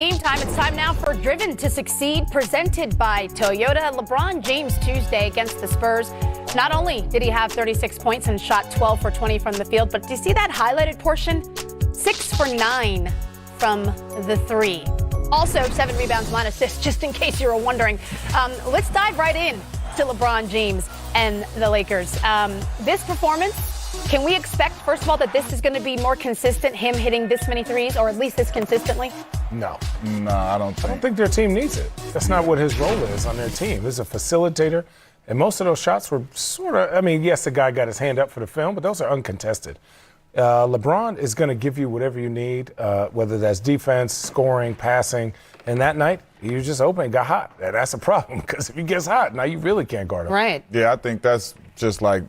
Game time. It's time now for Driven to Succeed, presented by Toyota. LeBron James Tuesday against the Spurs. Not only did he have 36 points and shot 12 for 20 from the field, but do you see that highlighted portion? 6 for 9 from the three. Also, 7 rebounds, 1 assist, just in case you were wondering. Let's dive right in to LeBron James and the Lakers. This performance, can we expect, first of all, that this is going to be more consistent, him hitting this many threes, or at least this consistently? No, I don't think their team needs it. That's not what his role is on their team. He's a facilitator, and most of those shots were sort of, yes, the guy got his hand up for the film, but those are uncontested. LeBron is going to give you whatever you need, whether that's defense, scoring, passing, and that night, he was just open and got hot. And that's a problem, because if he gets hot, now you really can't guard him. Right. Yeah, I think that's just like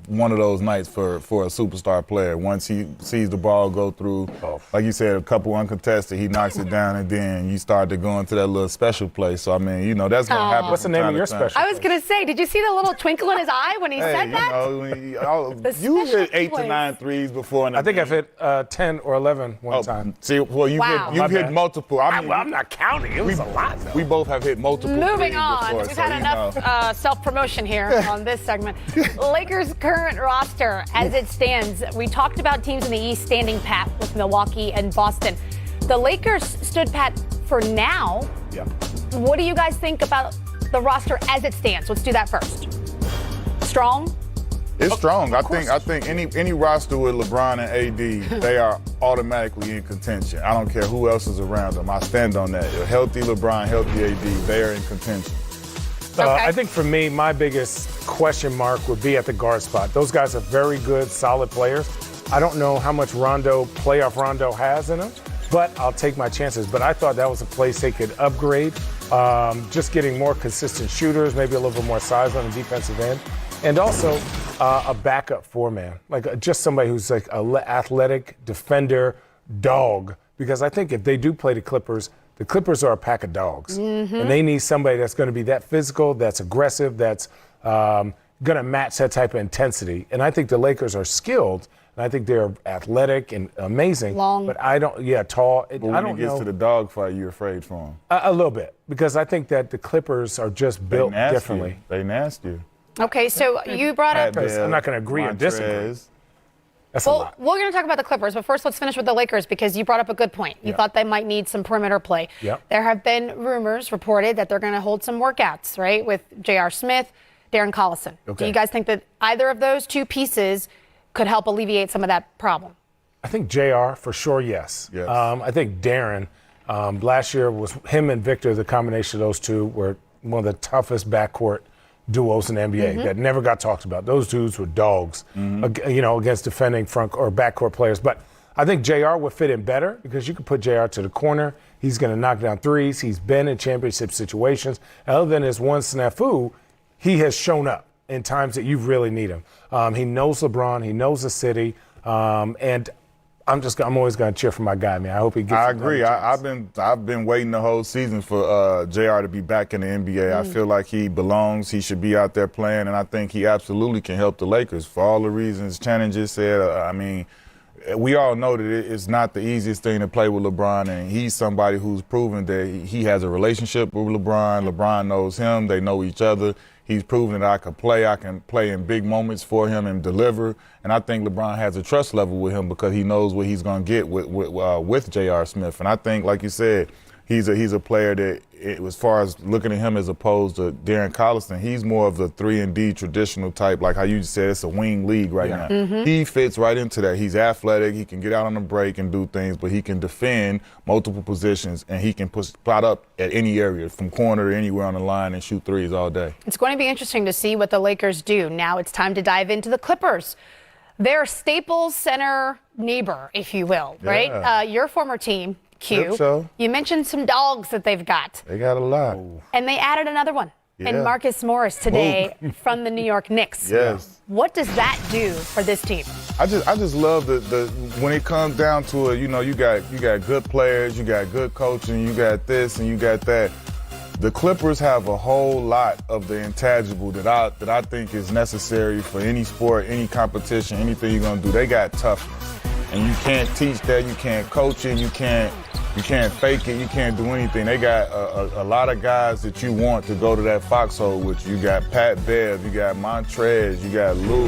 one of those nights for a superstar player. Once he sees the ball go through, like you said, a couple uncontested, he knocks it down, and then you start to go into that little special play. So, that's going to happen. What's the name of your special I was going to say, did you see the little twinkle in his eye when he said that? You hit 8 to 9 threes before. I think I've hit 10 or 11 one time. See, well, you've hit multiple. I'm not counting. It was a lot, though. We both have hit multiple Moving threes on. before, We've had enough self-promotion here on this segment. Lakers' current roster as it stands. We talked about teams in the East standing pat with Milwaukee and Boston. The Lakers stood pat for now. Yeah. What do you guys think about the roster as it stands? Let's do that first. Strong? It's strong. I think any roster with LeBron and AD, they are automatically in contention. I don't care who else is around them. I stand on that. A healthy LeBron, healthy AD, they are in contention. Okay. I think for me, my biggest question mark would be at the guard spot. Those guys are very good, solid players. I don't know how much playoff Rondo has in him, but I'll take my chances. But I thought that was a place they could upgrade, just getting more consistent shooters, maybe a little bit more size on the defensive end, and also a backup four-man, like just somebody who's like an athletic defender dog. Because I think if they do play the Clippers are a pack of dogs, and they need somebody that's going to be that physical, that's aggressive, that's going to match that type of intensity. And I think the Lakers are skilled, and I think they're athletic and amazing. Long. But tall. But when it gets to the dog fight, you're afraid for them. A little bit, because I think that the Clippers are just built differently. They nasty. Okay, so you brought up... I'm not going to agree or disagree. That's a lot. We're going to talk about the Clippers, but first let's finish with the Lakers, because you brought up a good point. You thought they might need some perimeter play. Yep. There have been rumors reported that they're going to hold some workouts, right, with J.R. Smith, Darren Collison. Okay. Do you guys think that either of those two pieces could help alleviate some of that problem? I think JR, for sure, yes. I think Darren, last year was him and Victor, the combination of those two were one of the toughest backcourt duos in the NBA that never got talked about. Those dudes were dogs, against defending front or backcourt players. But I think JR would fit in better, because you can put JR to the corner. He's going to knock down threes. He's been in championship situations. And other than his one snafu, he has shown up in times that you really need him. He knows LeBron. He knows the city. And I'm always going to cheer for my guy, man. I hope he gets. I agree. I've been waiting the whole season for JR to be back in the NBA. I feel like he belongs. He should be out there playing, and I think he absolutely can help the Lakers for all the reasons Channing just said. We all know that it's not the easiest thing to play with LeBron, and he's somebody who's proven that he has a relationship with LeBron. LeBron knows him. They know each other. He's proven that I can play in big moments for him and deliver. And I think LeBron has a trust level with him, because he knows what he's going to get with J.R. Smith. And I think, like you said, he's a player that, as far as looking at him as opposed to Darren Collison, he's more of the 3-and-D traditional type, like how you just said, it's a wing league right now. He fits right into that. He's athletic. He can get out on the break and do things, but he can defend multiple positions, and he can spot up at any area, from corner to anywhere on the line, and shoot threes all day. It's going to be interesting to see what the Lakers do. Now it's time to dive into the Clippers. Their Staples Center neighbor, if you will, right? Your former team, Q. So. You mentioned some dogs that they've got. They got a lot. And they added another one. And Marcus Morris today from the New York Knicks. Yes. What does that do for this team? I just love the when it comes down to it, you got good players, you got good coaching, you got this and you got that. The Clippers have a whole lot of the intangible that I think is necessary for any sport, any competition, anything you're gonna do. They got toughness, and you can't teach that. You can't coach it. You can't You can't fake it. You can't do anything. They got a lot of guys that you want to go to that foxhole with you. You got Pat Bev, you got Montrez, you got Lou,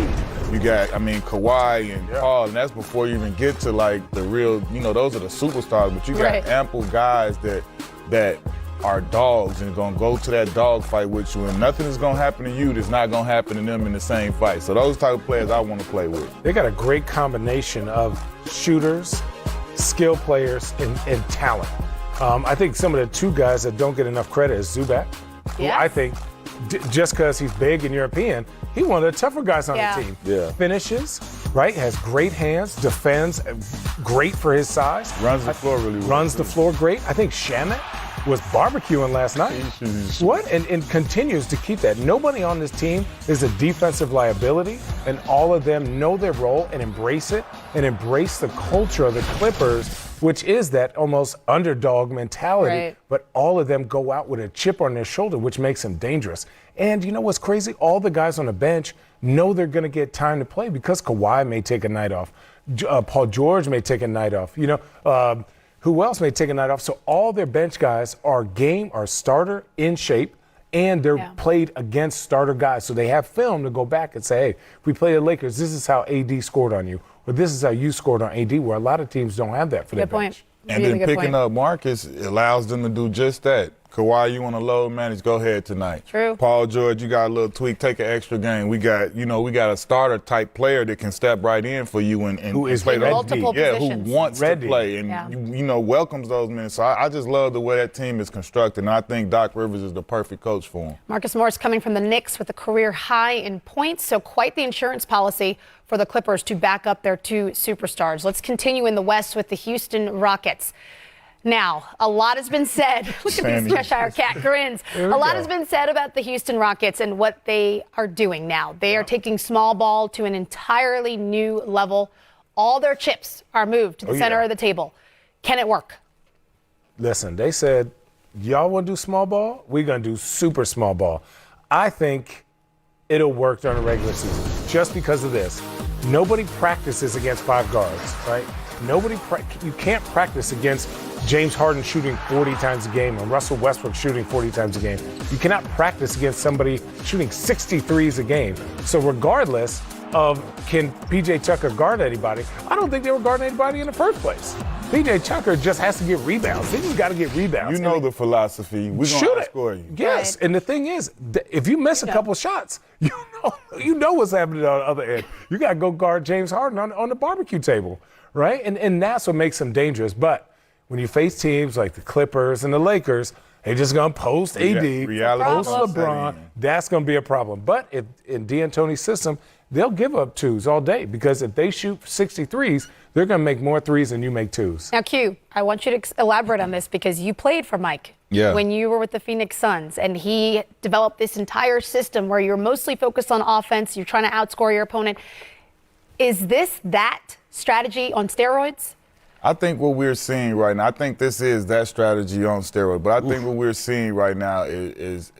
you got, Kawhi and Paul, and that's before you even get to, like, the real, those are the superstars, but you got ample guys that are dogs and gonna go to that dog fight with you, and nothing is gonna happen to you that's not gonna happen to them in the same fight. So those type of players I want to play with. They got a great combination of shooters, skill players, and talent. I think some of the two guys that don't get enough credit is Zubac, who I think just because he's big and European, he's one of the tougher guys on the team. Yeah. Finishes, right? Has great hands, defends, great for his size. Runs the floor really well. Runs the floor great. I think Shamet was barbecuing last night. What? And continues to keep that. Nobody on this team is a defensive liability, and all of them know their role and embrace it and embrace the culture of the Clippers, which is that almost underdog mentality. Right. But all of them go out with a chip on their shoulder, which makes them dangerous. And you know what's crazy? All the guys on the bench know they're going to get time to play because Kawhi may take a night off. Paul George may take a night off. Who else may take a night off? So all their bench guys are starter in shape, and they're played against starter guys. So they have film to go back and say, hey, if we play the Lakers, this is how AD scored on you, or this is how you scored on AD, where a lot of teams don't have that for their bench. And then picking up Marcus allows them to do just that. Kawhi, you want to load manage, go ahead tonight. True. Paul George, you got a little tweak, take an extra game. We got a starter type player that can step right in for you and who is play multiple positions. who wants to play and welcomes those minutes. So I just love the way that team is constructed, and I think Doc Rivers is the perfect coach for him. Marcus Morris coming from the Knicks with a career high in points, so quite the insurance policy for the Clippers to back up their two superstars. Let's continue in the West with the Houston Rockets. Now, a lot has been said. Look at these Cheshire Cat grins. A lot has been said about the Houston Rockets and what they are doing now. They are taking small ball to an entirely new level. All their chips are moved to the center of the table. Can it work? Listen, they said, y'all want to do small ball? We're going to do super small ball. I think it'll work during the regular season just because of this. Nobody practices against five guards, right? You can't practice against James Harden shooting 40 times a game and Russell Westbrook shooting 40 times a game. You cannot practice against somebody shooting 63s a game. So regardless of can P.J. Tucker guard anybody, I don't think they were guarding anybody in the first place. P.J. Tucker just has to get rebounds. They just got to get rebounds. You know the philosophy. We're going to score you. Yes, and the thing is, if you miss a couple shots, you know what's happening on the other end. You got to go guard James Harden on the barbecue table, right? And that's what makes them dangerous. But when you face teams like the Clippers and the Lakers, they're just going to post AD, post LeBron. That's going to be a problem. But if in D'Antoni's system, they'll give up twos all day because if they shoot 63s, they're going to make more threes than you make twos. Now, Q, I want you to elaborate on this because you played for Mike when you were with the Phoenix Suns, and he developed this entire system where you're mostly focused on offense. You're trying to outscore your opponent. Is this that strategy on steroids? I think what we're seeing right now, I think this is that strategy on steroids, but I think what we're seeing right now is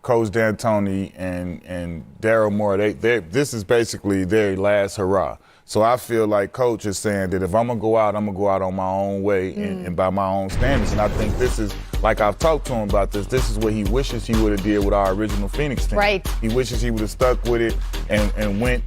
Coach D'Antoni and Daryl Morey, this is basically their last hurrah. So I feel like Coach is saying that if I'm going to go out on my own way and by my own standards. And I think this is, like I've talked to him about this is what he wishes he would have did with our original Phoenix team. Right. He wishes he would have stuck with it and went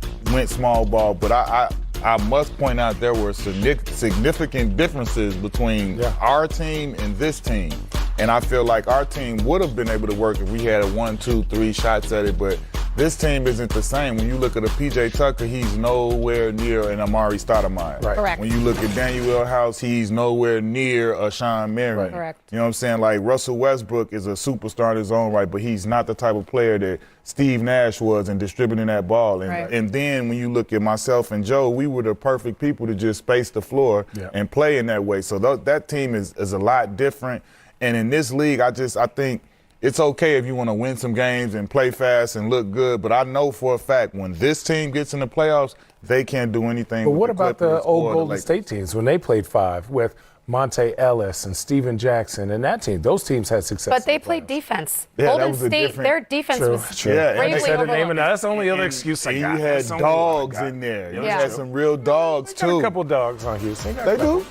small ball. But I must point out there were significant differences between our team and this team. And I feel like our team would have been able to work if we had 1, 2, 3 shots at it. But this team isn't the same. When you look at a P.J. Tucker, he's nowhere near an Amari Stoudemire. Right. Correct. When you look at Daniel House, he's nowhere near a Sean Marion. Right. Correct. You know what I'm saying? Like Russell Westbrook is a superstar in his own right, but he's not the type of player that Steve Nash was in distributing that ball. And then when you look at myself and Joe, we were the perfect people to just space the floor and play in that way. So that team is a lot different. And in this league, I think it's okay if you want to win some games and play fast and look good, but I know for a fact when this team gets in the playoffs, they can't do anything. But what the about Clippers the old or Golden State teams when they played five with Monte Ellis and Steven Jackson and that team? Those teams had success. But they played defense. Yeah, Golden State, their defense was and they said the overlooked. name, and that's the only other excuse I got. You had dogs in there. You had some real dogs, Got too. a couple dogs on Houston. They do.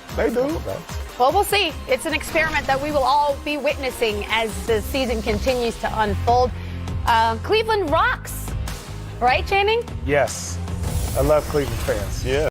Well, we'll see. It's an experiment that we will all be witnessing as the season continues to unfold. Cleveland rocks, right, Channing? Yes. I love Cleveland fans. Yeah.